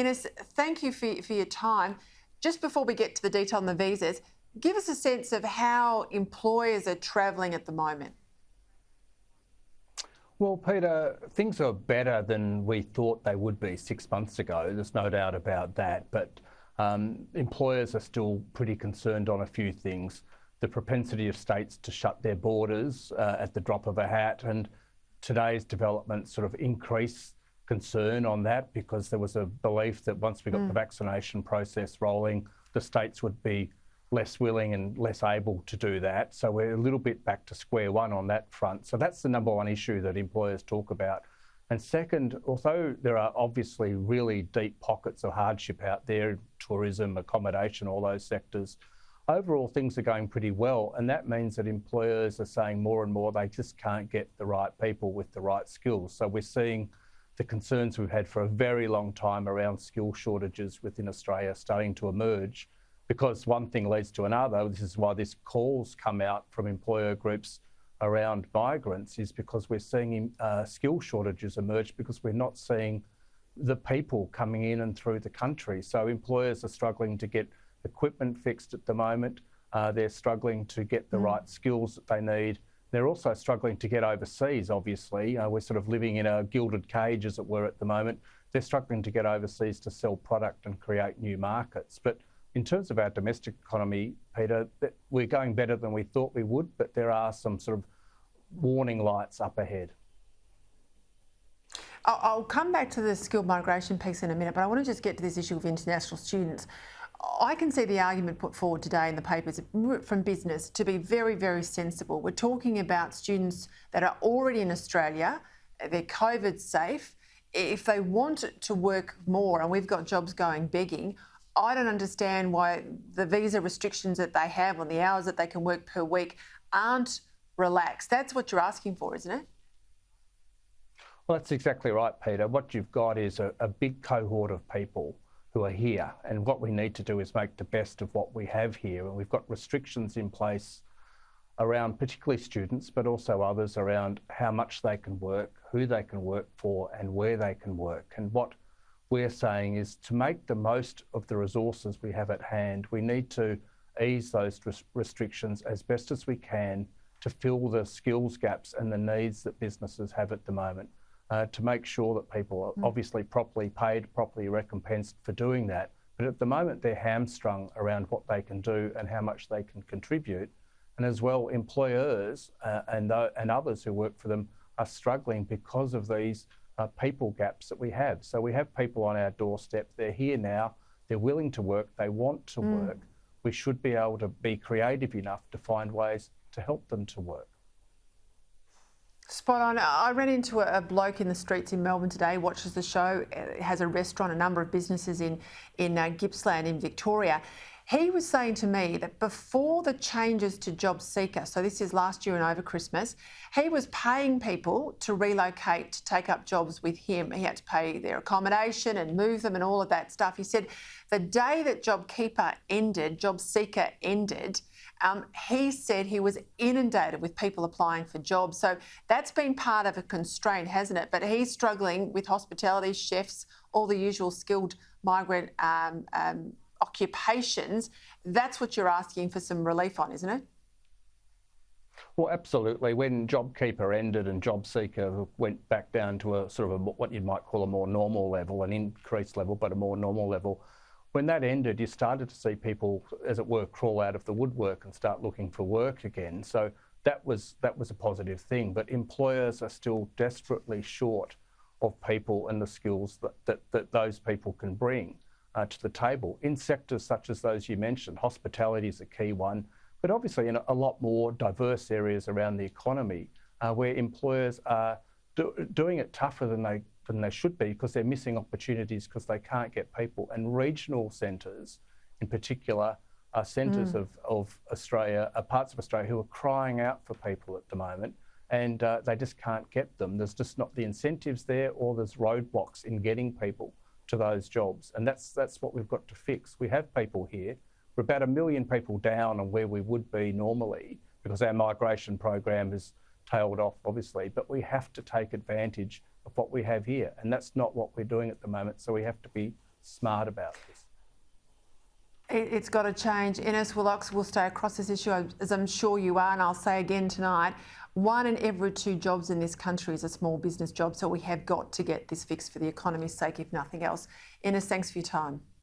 Innes, thank you for your time. Just before we get to the detail on the visas, give us a sense of how employers are travelling at the moment. Well, Peter, things are better than we thought they would be 6 months ago. There's no doubt about that. But employers are still pretty concerned on a few things. The propensity of states to shut their borders at the drop of a hat, and today's developments sort of increase concern on that, because there was a belief that once we got the vaccination process rolling, the states would be less willing and less able to do that. So we're a little bit back to square one on that front. So that's the number one issue that employers talk about. And second, although there are obviously really deep pockets of hardship out there, tourism, accommodation, all those sectors, overall things are going pretty well. And that means that employers are saying more and more they just can't get the right people with the right skills. So we're seeing the concerns we've had for a very long time around skill shortages within Australia starting to emerge, because one thing leads to another. This is why this calls come out from employer groups around migrants, is because we're seeing skill shortages emerge because we're not seeing the people coming in and through the country. So employers are struggling to get equipment fixed at the moment. They're struggling to get the right skills that they need. They're also struggling to get overseas, obviously. We're sort of living in a gilded cage, as it were, at the moment. They're struggling to get overseas to sell product and create new markets. But in terms of our domestic economy, Peter, we're going better than we thought we would, but there are some sort of warning lights up ahead. I'll come back to the skilled migration piece in a minute, but I want to just get to this issue of international students. I can see the argument put forward today in the papers from business to be very, very sensible. We're talking about students that are already in Australia, they're COVID safe. If they want to work more and we've got jobs going begging, I don't understand why the visa restrictions that they have on the hours that they can work per week aren't relaxed. That's what you're asking for, isn't it? Well, that's exactly right, Peter. What you've got is a big cohort of people who are here, and what we need to do is make the best of what we have here. And we've got restrictions in place around particularly students, but also others around how much they can work, who they can work for, and where they can work. And what we're saying is, to make the most of the resources we have at hand, we need to ease those restrictions as best as we can to fill the skills gaps and the needs that businesses have at the moment, to make sure that people are obviously properly paid, properly recompensed for doing that. But at the moment, they're hamstrung around what they can do and how much they can contribute. And as well, employers and others who work for them are struggling because of these people gaps that we have. So we have people on our doorstep, they're here now, they're willing to work, they want to work. We should be able to be creative enough to find ways to help them to work. Spot on. I ran into a bloke in the streets in Melbourne today, watches the show, has a restaurant, a number of businesses in Gippsland in Victoria. He was saying to me that before the changes to JobSeeker, so this is last year and over Christmas, he was paying people to relocate, to take up jobs with him. He had to pay their accommodation and move them and all of that stuff. He said the day that JobSeeker ended, he said he was inundated with people applying for jobs. So that's been part of a constraint, hasn't it? But he's struggling with hospitality, chefs, all the usual skilled migrant occupations. That's what you're asking for some relief on, isn't it? Well, absolutely. When JobKeeper ended and JobSeeker went back down to a sort of what you might call a more normal level, an increased level, but a more normal level, when that ended, you started to see people, as it were, crawl out of the woodwork and start looking for work again. So that was a positive thing. But employers are still desperately short of people and the skills that those people can bring to the table in sectors such as those you mentioned. Hospitality is a key one, but obviously in a lot more diverse areas around the economy where employers are doing it tougher than they should be, because they're missing opportunities because they can't get people. And regional centres in particular are centres of Australia, parts of Australia who are crying out for people at the moment, and they just can't get them. There's just not the incentives there, or there's roadblocks in getting people to those jobs. And that's what we've got to fix. We have people here. We're about 1 million people down on where we would be normally, because our migration program has tailed off, obviously, but we have to take advantage of what we have here. And that's not what we're doing at the moment. So we have to be smart about this. It's got to change. Innes Willox will stay across this issue, as I'm sure you are, and I'll say again tonight, 1 in every 2 jobs in this country is a small business job, so we have got to get this fixed for the economy's sake, if nothing else. Innes, thanks for your time.